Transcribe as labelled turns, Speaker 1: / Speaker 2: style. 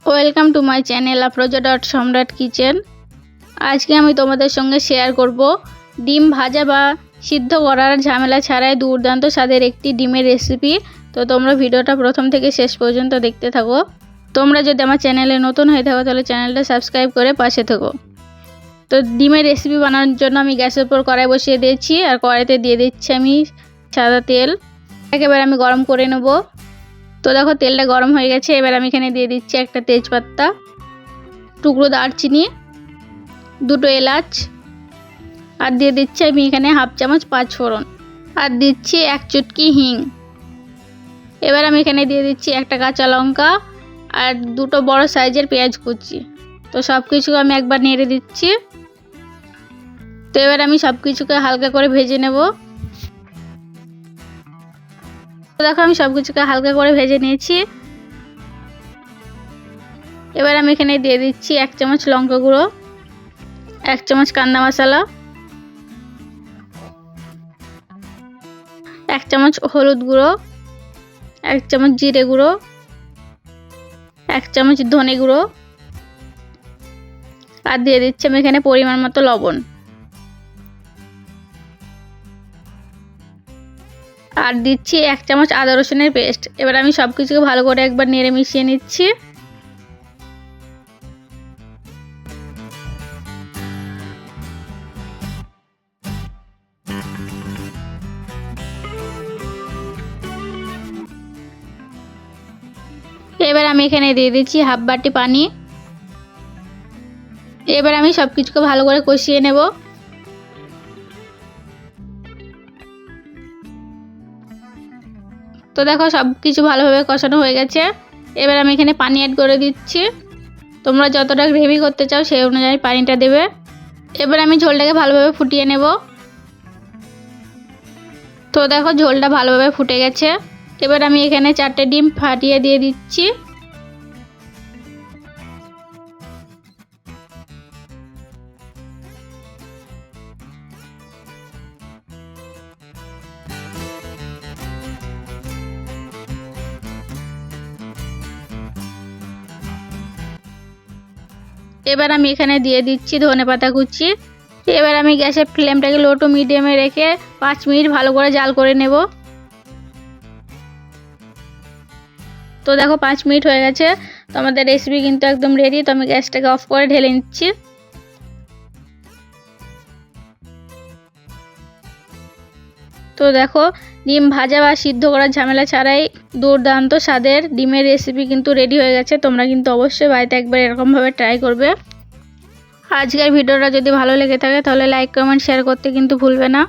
Speaker 1: Welcome to my channel Afroza Samrat kitchen. আজকে আমি তোমাদের সঙ্গে শেয়ার করব ডিম ভাজা বা সিদ্ধ করার ঝামেলা ছাড়াই দুর্দান্ত স্বাদের একটি ডিমের রেসিপি। তো তোমরা ভিডিওটা প্রথম থেকে শেষ পর্যন্ত দেখতে থাকো। তোমরা যদি আমার চ্যানেলে নতুন হয়ে থাকো তাহলে চ্যানেলটা সাবস্ক্রাইব করে পাশে থাকো। তো ডিমের রেসিপি বানানোর জন্য আমি গ্যাসের উপর কড়াই বসিয়ে দিয়েছি, আর কড়াইতে দিয়ে দিচ্ছি আমি সাদা তেল। একেবারে আমি গরম করে নেব। তো দেখো তেলটা গরম হয়ে গেছে। এবার আমি এখানে দিয়ে দিচ্ছি একটা তেজপাতা, টুকরো দারচিনি, দুটো এলাচ, আর দিয়ে দিচ্ছি আমি এখানে হাফ চামচ পাঁচফোড়ন, আর দিচ্ছি এক চুটকি হিং। এবার আমি এখানে দিয়ে দিচ্ছি একটা কাঁচা লঙ্কা আর দুটো বড় সাইজের পেঁয়াজ কুচি। তো সব কিছু আমি একবার নেড়ে দিচ্ছি। তো এবার আমি সব কিছুকে হালকা করে ভেজে নেব। দেখো আমি সব কিছুকে হালকা করে ভেজে নিয়েছি। এবার আমি এখানে দিয়ে দিচ্ছি এক চামচ লঙ্কা গুঁড়ো, এক চামচ কান্না মশলা, এক চামচ হলুদ গুঁড়ো, এক চামচ জিরে গুঁড়ো, এক চামচ ধনে গুঁড়ো, আর দিয়ে দিচ্ছি আমি এখানে পরিমাণ মতো লবণ, আর দিচ্ছি এক চামচ আদা রসুনের পেস্ট। এবার আমি সব কিছুকে ভালো করে একবার নেড়ে মিশিয়ে নিচ্ছি। এবার আমি এখানে দিয়ে দিচ্ছি হাফ বাটি পানি। এবার আমি সব কিছুকে ভালো করে কষিয়ে নেব। তো দেখো সব কিছু ভালোভাবে কষানো হয়ে গেছে। এবার আমি এখানে পানি অ্যাড করে দিচ্ছি। তোমরা যতটা গ্রেভি করতে চাও সেই অনুযায়ী পানিটা দেবে। এবার আমি ঝোলটাকে ভালোভাবে ফুটিয়ে নেব। তো দেখো ঝোলটা ভালোভাবে ফুটে গেছে। এবার আমি এখানে 4টে ডিম ফাটিয়ে দিয়ে দিচ্ছি। এবার আমি এখানে দিয়ে দিচ্ছি ধনেপাতা কুচি। এবার আমি গ্যাসের ফ্লেমটাকে লো টু মিডিয়ামে রেখে 5 মিনিট ভালো করে জাল করে নেব। তো দেখো 5 মিনিট হয়ে গেছে। তো আমাদের রেসিপি কিন্তু একদম রেডি। তো আমি গ্যাসটাকে অফ করে ঢেলে নিচ্ছি। তো দেখো ডিম ভাজা বা সিদ্ধ করার ঝামেলা ছাড়াই দুর্দান্ত স্বাদের ডিমের রেসিপি কিন্তু রেডি হয়ে গেছে। তোমরা কিন্তু অবশ্যই বাড়িতে একবার এরকমভাবে ট্রাই করবে। আজকের ভিডিওটা যদি ভালো লেগে থাকে তাহলে লাইক কমেন্ট শেয়ার করতে কিন্তু ভুলবে না।